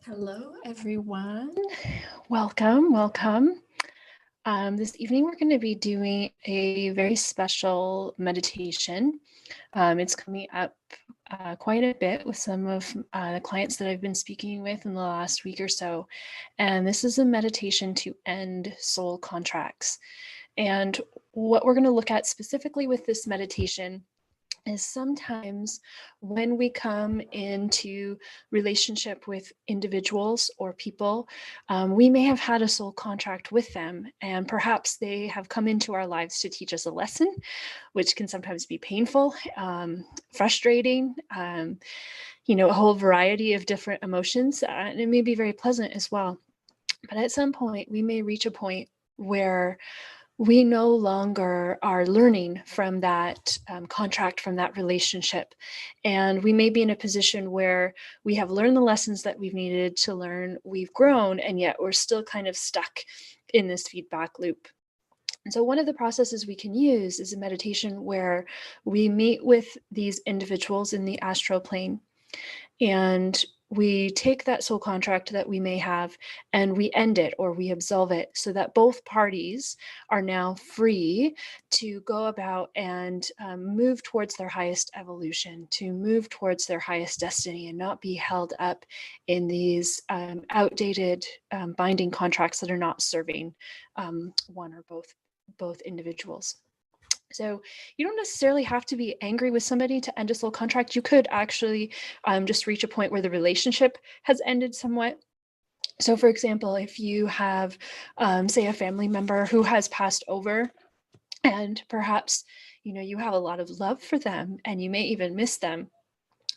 Hello, everyone. Welcome. This evening, we're going to be doing a very special meditation. It's coming up quite a bit with some of the clients that I've been speaking with in the last week or so. And this is a meditation to end soul contracts. And what we're going to look at specifically with this meditation is sometimes when we come into relationship with individuals or people, we may have had a soul contract with them, and perhaps they have come into our lives to teach us a lesson, which can sometimes be painful, frustrating, a whole variety of different emotions, and it may be very pleasant as well. But at some point, we may reach a point where we no longer are learning from that contract, from that relationship. And we may be in a position where we have learned the lessons that we've needed to learn, we've grown, and yet we're still kind of stuck in this feedback loop. And so one of the processes we can use is a meditation where we meet with these individuals in the astral plane, and we take that soul contract that we may have and we end it or we absolve it so that both parties are now free to go about and move towards their highest evolution, to move towards their highest destiny and not be held up in these outdated binding contracts that are not serving one or both individuals. So you don't necessarily have to be angry with somebody to end a soul contract. You could actually just reach a point where the relationship has ended somewhat. So for example, if you have, say, a family member who has passed over, and perhaps, you have a lot of love for them and you may even miss them,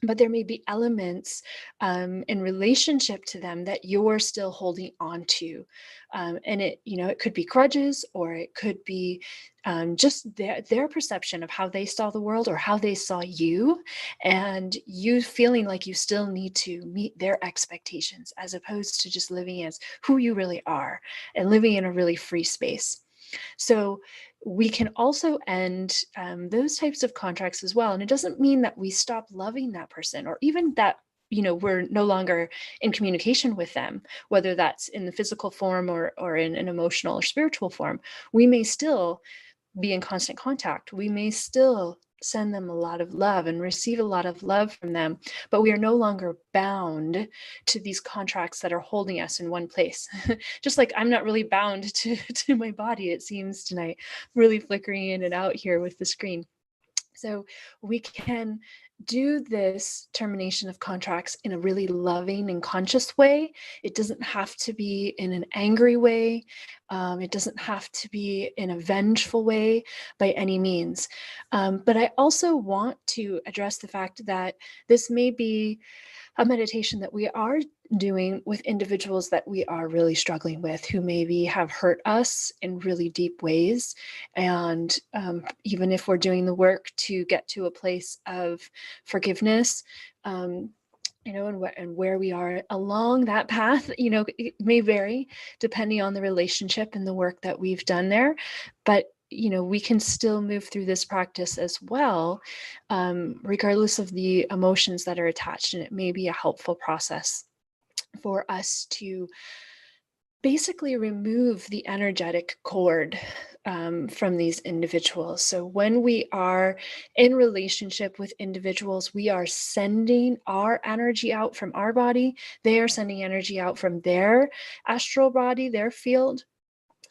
but there may be elements in relationship to them that you're still holding on to. And it could be grudges, or it could be just their perception of how they saw the world or how they saw you, and you feeling like you still need to meet their expectations as opposed to just living as who you really are and living in a really free space. So we can also end those types of contracts as well. And it doesn't mean that we stop loving that person, or even that we're no longer in communication with them, whether that's in the physical form or in an emotional or spiritual form. We may still be in constant contact. We may still send them a lot of love and receive a lot of love from them, but we are no longer bound to these contracts that are holding us in one place. Just like I'm not really bound to my body, it seems tonight, really flickering in and out here with the screen. So we can do this termination of contracts in a really loving and conscious way. It doesn't have to be in an angry way. It doesn't have to be in a vengeful way by any means. But I also want to address the fact that this may be a meditation that we are doing with individuals that we are really struggling with, who maybe have hurt us in really deep ways. And even if we're doing the work to get to a place of forgiveness, and where we are along that path, it may vary depending on the relationship and the work that we've done there. But we can still move through this practice as well, regardless of the emotions that are attached. And it may be a helpful process for us to basically remove the energetic cord from these individuals. So when we are in relationship with individuals, we are sending our energy out from our body. They are sending energy out from their astral body, their field.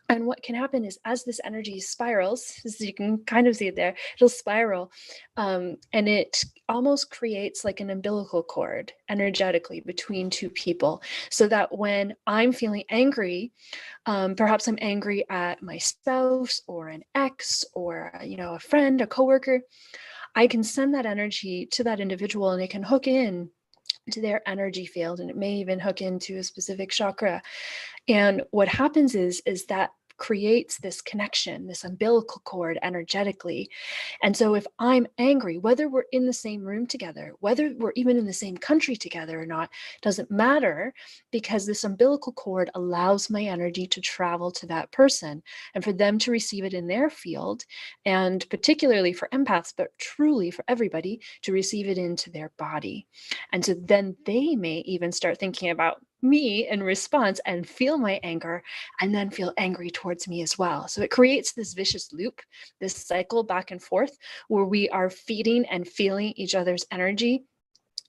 And what can happen is, as this energy spirals, as you can kind of see it there, it'll spiral, and it almost creates like an umbilical cord energetically between two people, so that when I'm feeling angry, perhaps I'm angry at my spouse or an ex or a friend, a coworker, I can send that energy to that individual, and it can hook in to their energy field, and it may even hook into a specific chakra. And what happens is that creates this connection, this umbilical cord energetically. And so if I'm angry, whether we're in the same room together, whether we're even in the same country together or not, doesn't matter, because this umbilical cord allows my energy to travel to that person and for them to receive it in their field, and particularly for empaths, but truly for everybody, to receive it into their body. And so then they may even start thinking about me in response and feel my anger and then feel angry towards me as well. So it creates this vicious loop, this cycle back and forth where we are feeding and feeling each other's energy.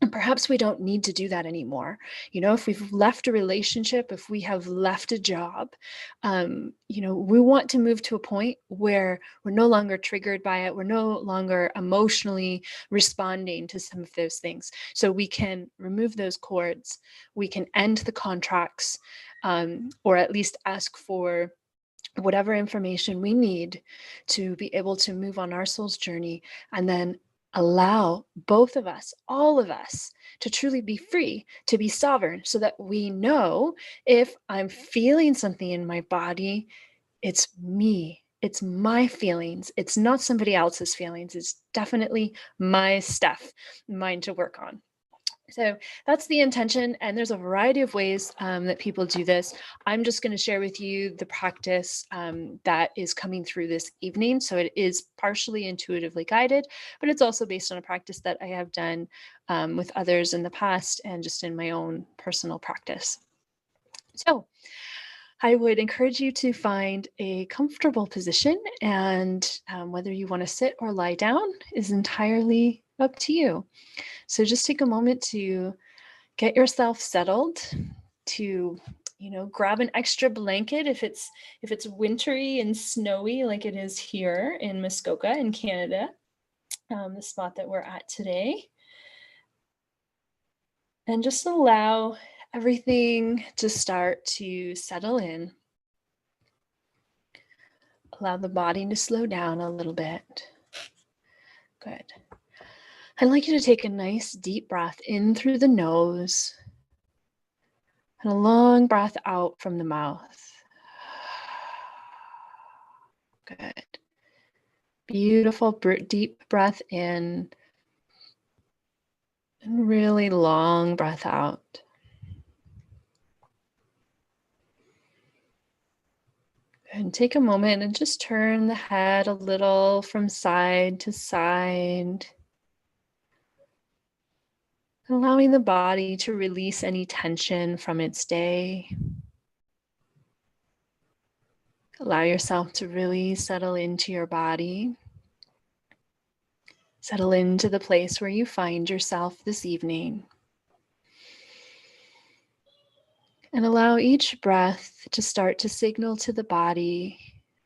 And perhaps we don't need to do that anymore. If we've left a relationship, if we have left a job, we want to move to a point where we're no longer triggered by it. We're no longer emotionally responding to some of those things. So we can remove those cords. We can end the contracts, or at least ask for whatever information we need to be able to move on our soul's journey, and then allow both of us, all of us, to truly be free, to be sovereign, so that we know if I'm feeling something in my body, it's me. It's my feelings. It's not somebody else's feelings. It's definitely my stuff, mine to work on. So that's the intention, and there's a variety of ways that people do this. I'm just going to share with you the practice that is coming through this evening. So it is partially intuitively guided, but it's also based on a practice that I have done with others in the past and just in my own personal practice. So I would encourage you to find a comfortable position, and whether you want to sit or lie down is entirely up to you. So just take a moment to get yourself settled, to grab an extra blanket if it's wintry and snowy like it is here in Muskoka in Canada, the spot that we're at today. And just allow everything to start to settle in. Allow the body to slow down a little bit. Good. I'd like you to take a nice deep breath in through the nose and a long breath out from the mouth. Good. Beautiful deep breath in and really long breath out. And take a moment and just turn the head a little from side to side, allowing the body to release any tension from its day. Allow yourself to really settle into your body. Settle into the place where you find yourself this evening. And allow each breath to start to signal to the body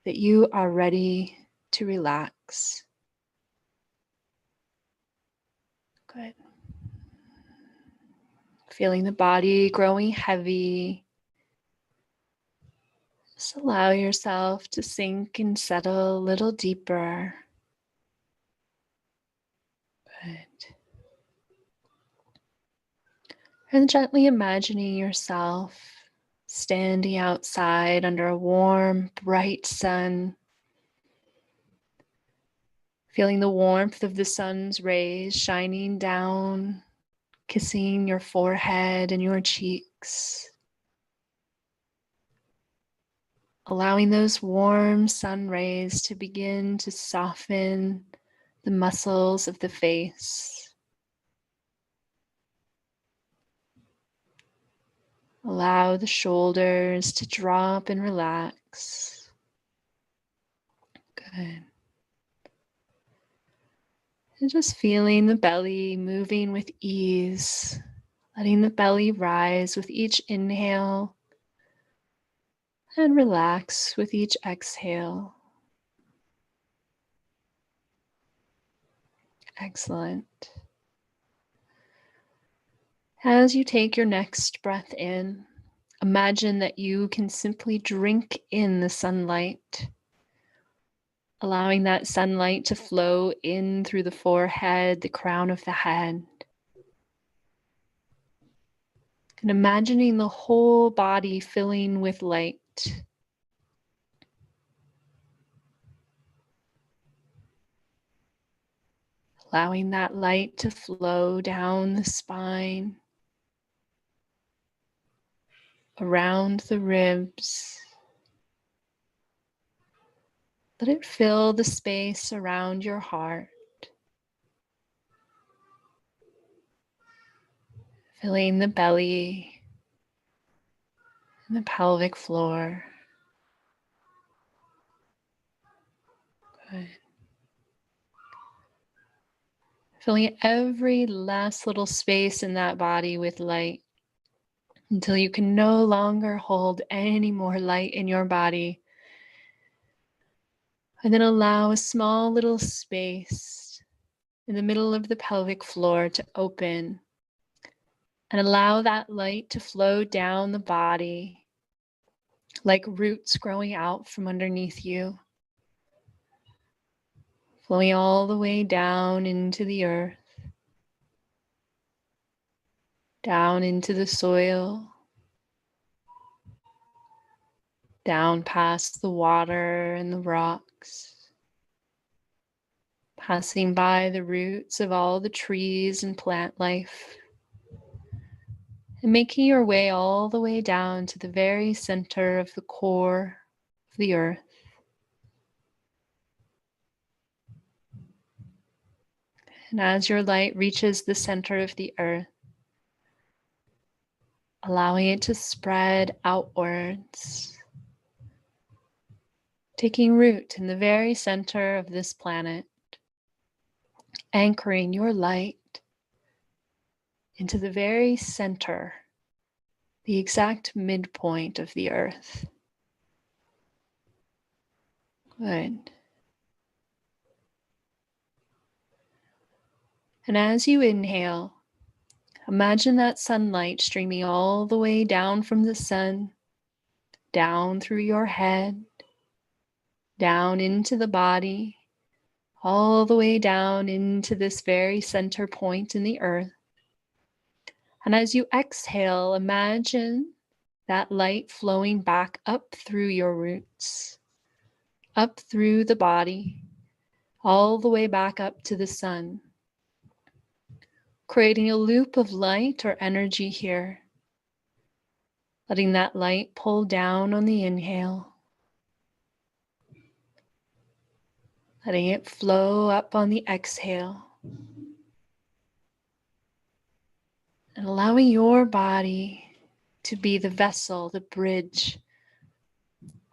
that you are ready to relax. Good. Feeling the body growing heavy. Just allow yourself to sink and settle a little deeper. Good. And gently imagining yourself standing outside under a warm, bright sun, feeling the warmth of the sun's rays shining down, kissing your forehead and your cheeks, allowing those warm sun rays to begin to soften the muscles of the face. Allow the shoulders to drop and relax. Good. And just feeling the belly moving with ease, letting the belly rise with each inhale and relax with each exhale. Excellent. As you take your next breath in, imagine that you can simply drink in the sunlight, allowing that sunlight to flow in through the forehead, the crown of the head. And imagining the whole body filling with light. Allowing that light to flow down the spine, around the ribs. Let it fill the space around your heart, filling the belly, and the pelvic floor. Good. Filling every last little space in that body with light until you can no longer hold any more light in your body. And then allow a small little space in the middle of the pelvic floor to open, and allow that light to flow down the body like roots growing out from underneath you, flowing all the way down into the earth, down into the soil, down past the water and the rocks, passing by the roots of all the trees and plant life, and making your way all the way down to the very center of the core of the earth. And as your light reaches the center of the earth, allowing it to spread outwards, taking root in the very center of this planet, anchoring your light into the very center, the exact midpoint of the earth. Good. And as you inhale, imagine that sunlight streaming all the way down from the sun, down through your head, down into the body, all the way down into this very center point in the earth. And as you exhale, imagine that light flowing back up through your roots, up through the body, all the way back up to the sun, creating a loop of light or energy here, letting that light pull down on the inhale, letting it flow up on the exhale, and allowing your body to be the vessel, the bridge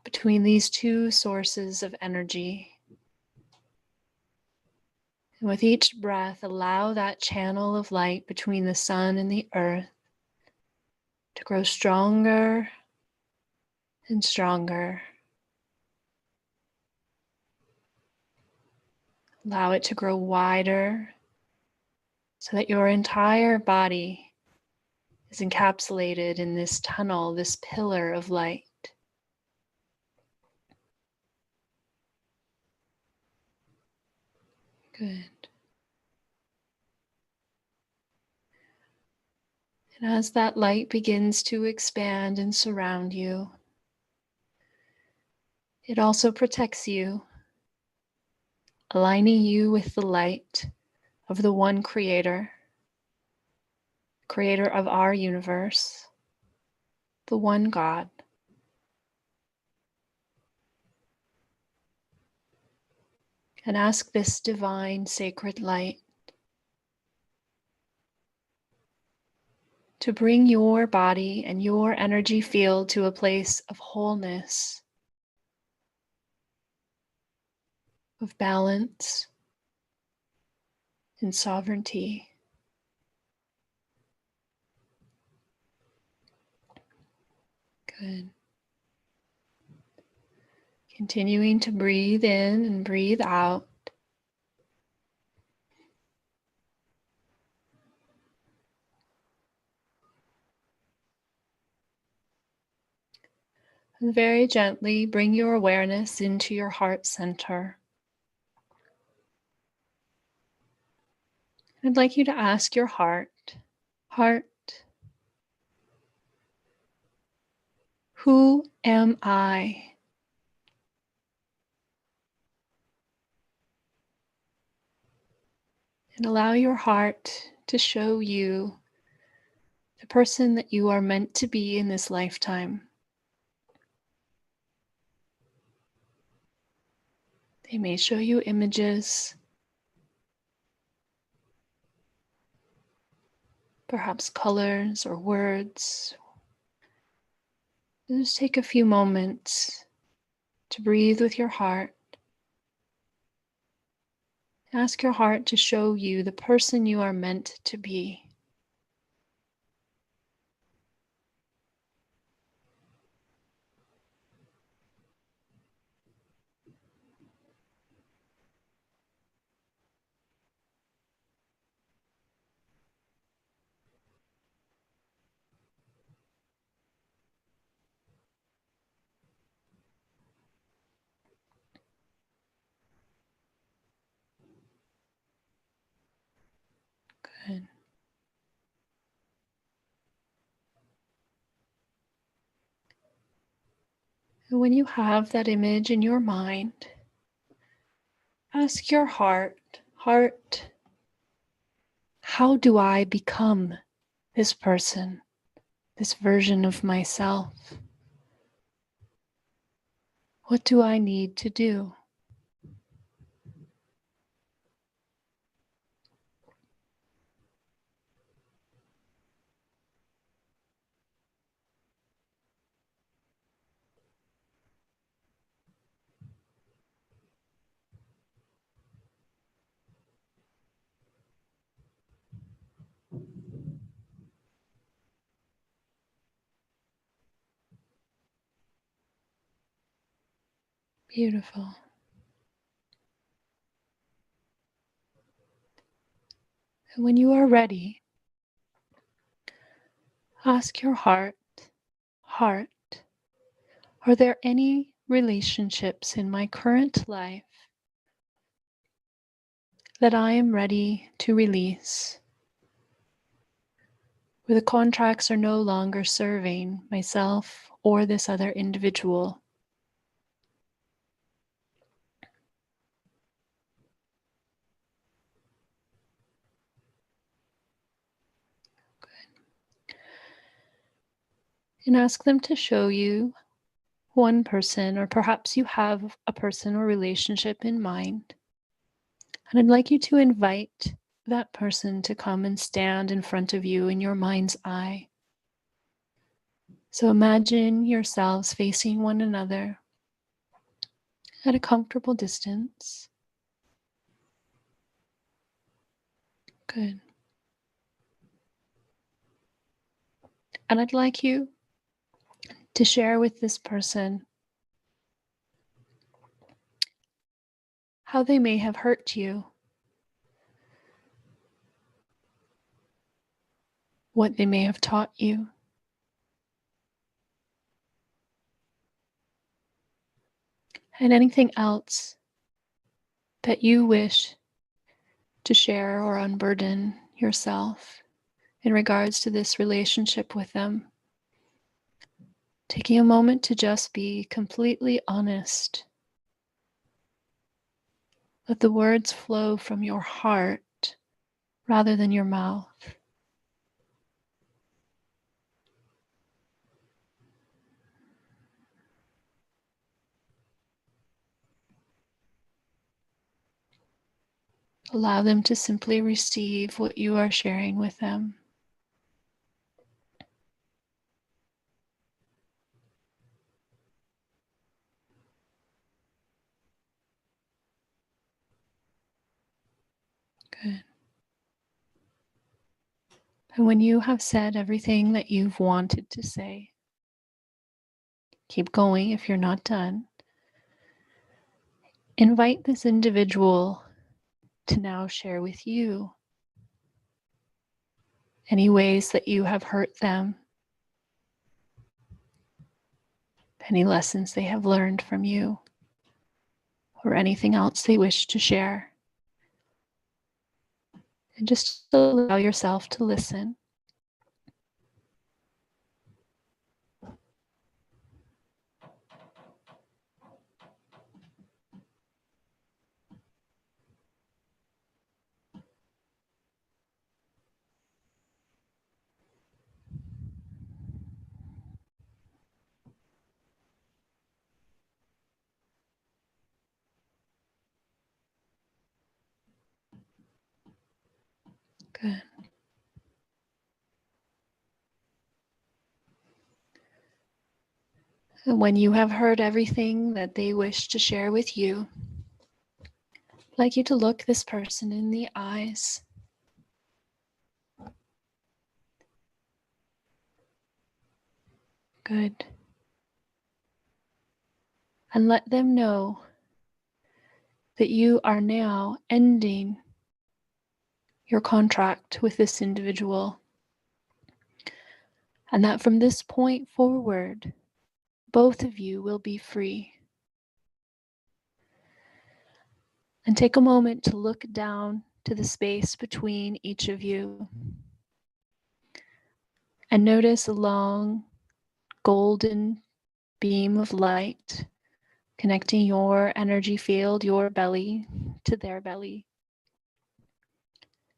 between these two sources of energy. And with each breath, allow that channel of light between the sun and the earth to grow stronger and stronger. Allow it to grow wider so that your entire body is encapsulated in this tunnel, this pillar of light. Good. And as that light begins to expand and surround you, it also protects you, aligning you with the light of the one creator, creator of our universe, the one God. And ask this divine sacred light to bring your body and your energy field to a place of wholeness, of balance and sovereignty. Good. Continuing to breathe in and breathe out. And very gently bring your awareness into your heart center. I'd like you to ask your heart, who am I? And allow your heart to show you the person that you are meant to be in this lifetime. They may show you images, perhaps colors or words, Just take a few moments to breathe with your heart. Ask your heart to show you the person you are meant to be. Good. And when you have that image in your mind, ask your heart, how do I become this person, this version of myself? What do I need to do? Beautiful. And when you are ready, ask your heart, are there any relationships in my current life that I am ready to release, where the contracts are no longer serving myself or this other individual? And ask them to show you one person, or perhaps you have a person or relationship in mind. And I'd like you to invite that person to come and stand in front of you in your mind's eye. So imagine yourselves facing one another at a comfortable distance. Good. And I'd like you to share with this person how they may have hurt you, what they may have taught you, and anything else that you wish to share or unburden yourself in regards to this relationship with them. Taking a moment to just be completely honest. Let the words flow from your heart rather than your mouth. Allow them to simply receive what you are sharing with them. Good. And when you have said everything that you've wanted to say, keep going if you're not done. Invite this individual to now share with you any ways that you have hurt them, any lessons they have learned from you, or anything else they wish to share. And just allow yourself to listen. Good. And when you have heard everything that they wish to share with you, I'd like you to look this person in the eyes. Good. And let them know that you are now ending your contract with this individual, and that from this point forward, both of you will be free. And take a moment to look down to the space between each of you and notice a long golden beam of light connecting your energy field, your belly, to their belly.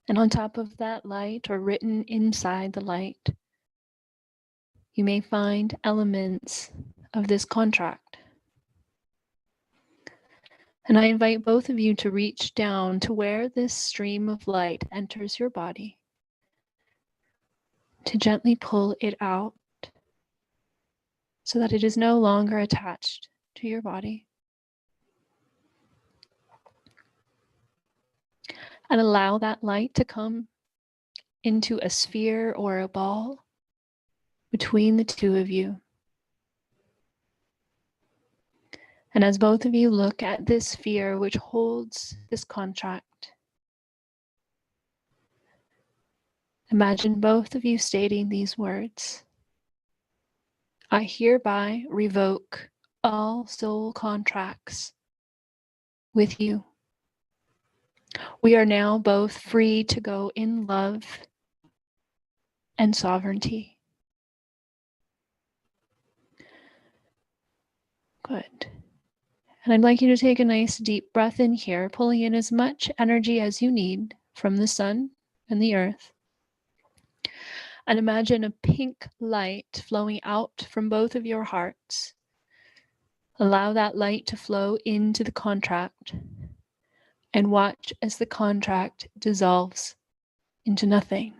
And on top of that light, or written inside the light, you may find elements of this contract. And I invite both of you to reach down to where this stream of light enters your body, to gently pull it out so that it is no longer attached to your body. And allow that light to come into a sphere or a ball between the two of you. And as both of you look at this sphere which holds this contract, imagine both of you stating these words: I hereby revoke all soul contracts with you. We are now both free to go in love and sovereignty. Good. And I'd like you to take a nice deep breath in here, pulling in as much energy as you need from the sun and the earth. And imagine a pink light flowing out from both of your hearts. Allow that light to flow into the contract and watch as the contract dissolves into nothing.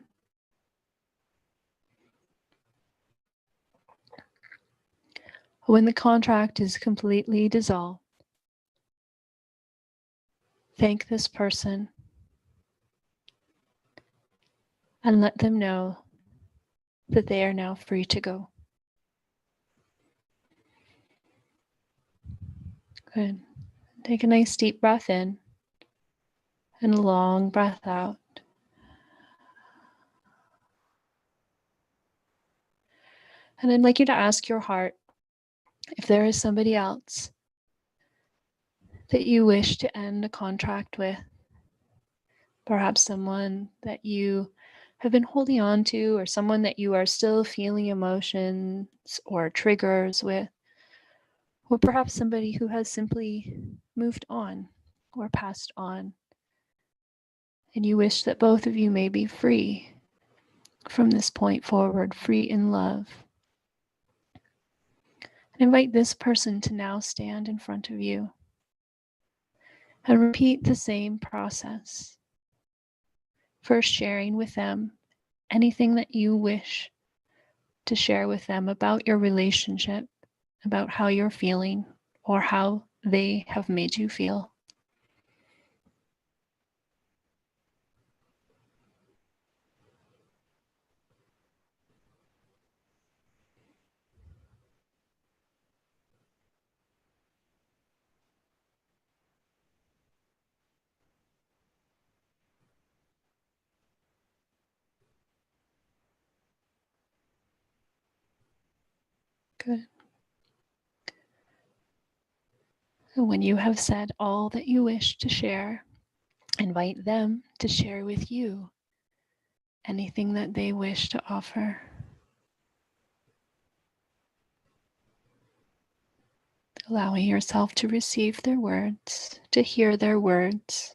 When the contract is completely dissolved, thank this person and let them know that they are now free to go. Good. Take a nice deep breath in and a long breath out. And I'd like you to ask your heart if there is somebody else that you wish to end a contract with. Perhaps someone that you have been holding on to, or someone that you are still feeling emotions or triggers with, or perhaps somebody who has simply moved on or passed on, and you wish that both of you may be free from this point forward, free in love. And invite this person to now stand in front of you and repeat the same process. First, sharing with them anything that you wish to share with them about your relationship, about how you're feeling, or how they have made you feel. Good. And when you have said all that you wish to share, invite them to share with you anything that they wish to offer. Allowing yourself to receive their words, to hear their words.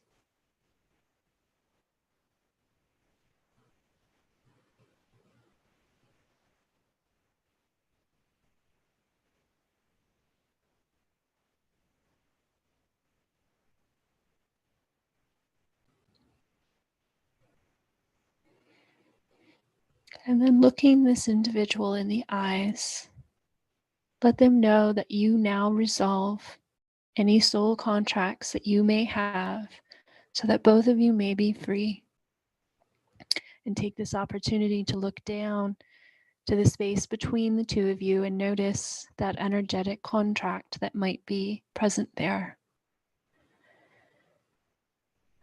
And then looking this individual in the eyes Let them know that you now resolve any soul contracts that you may have so that both of you may be free. And take this opportunity to look down to the space between the two of you and notice that energetic contract that might be present there.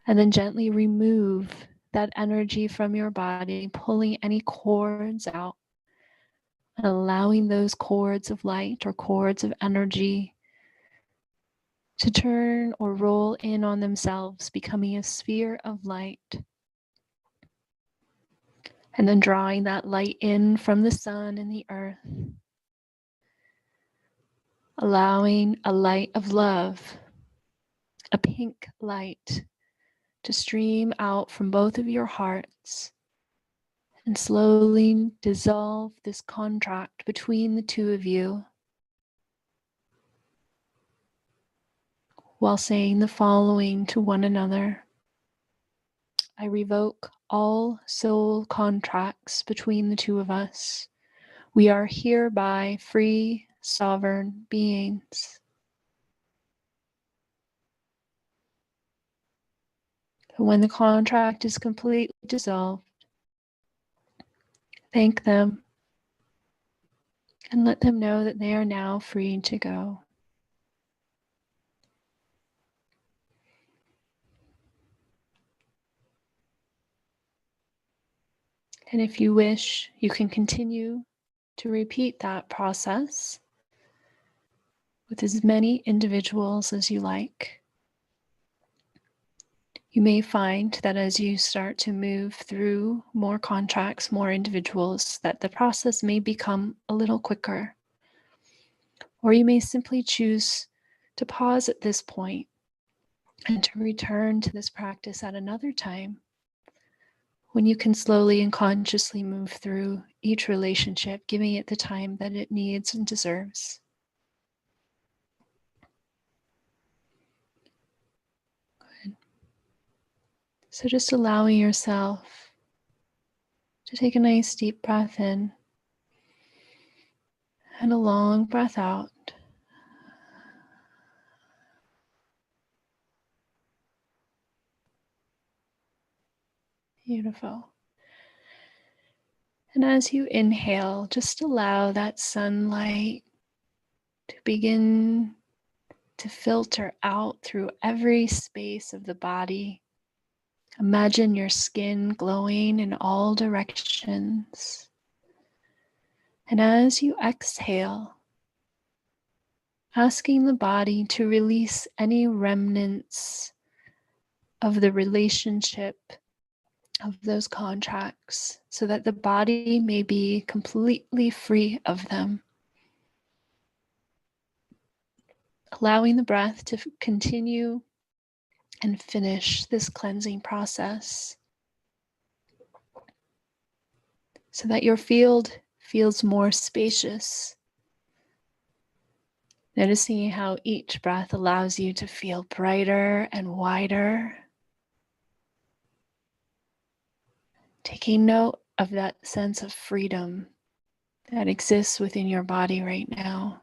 And then gently remove that energy from your body, pulling any cords out and allowing those cords of light or cords of energy to turn or roll in on themselves, becoming a sphere of light. And then drawing that light in from the sun and the earth, allowing a light of love, a pink light, to stream out from both of your hearts and slowly dissolve this contract between the two of you, while saying the following to one another. I revoke all soul contracts between the two of us. We are hereby free, sovereign beings. And when the contract is completely dissolved, thank them and let them know that they are now free to go. And if you wish, you can continue to repeat that process with as many individuals as you like. You may find that as you start to move through more contracts, more individuals, that the process may become a little quicker. Or you may simply choose to pause at this point and to return to this practice at another time, when you can slowly and consciously move through each relationship, giving it the time that it needs and deserves. Good. So just allowing yourself to take a nice deep breath in and a long breath out. Beautiful. And as you inhale, just allow that sunlight to begin to filter out through every space of the body. Imagine your skin glowing in all directions. And as you exhale, asking the body to release any remnants of the relationship of those contracts so that the body may be completely free of them. Allowing the breath to continue and finish this cleansing process so that your field feels more spacious. Noticing how each breath allows you to feel brighter and wider. Taking note of that sense of freedom that exists within your body right now.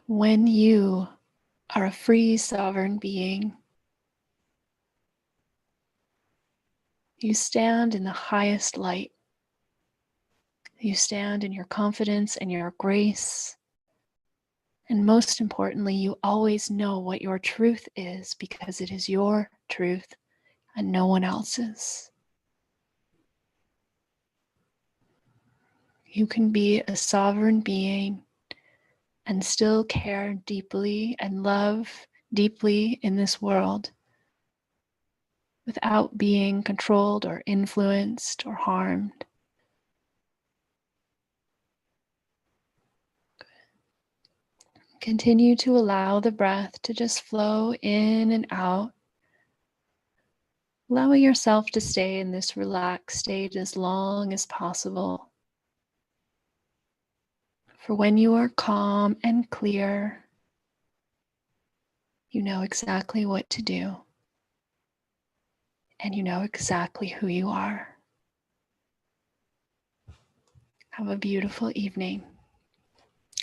When you are a free, sovereign being, you stand in the highest light. You stand in your confidence and your grace. And most importantly, you always know what your truth is because it is your truth and no one else's. You can be a sovereign being and still care deeply and love deeply in this world without being controlled or influenced or harmed. Continue to allow the breath to just flow in and out, allowing yourself to stay in this relaxed state as long as possible. For when you are calm and clear, you know exactly what to do, and you know exactly who you are. Have a beautiful evening.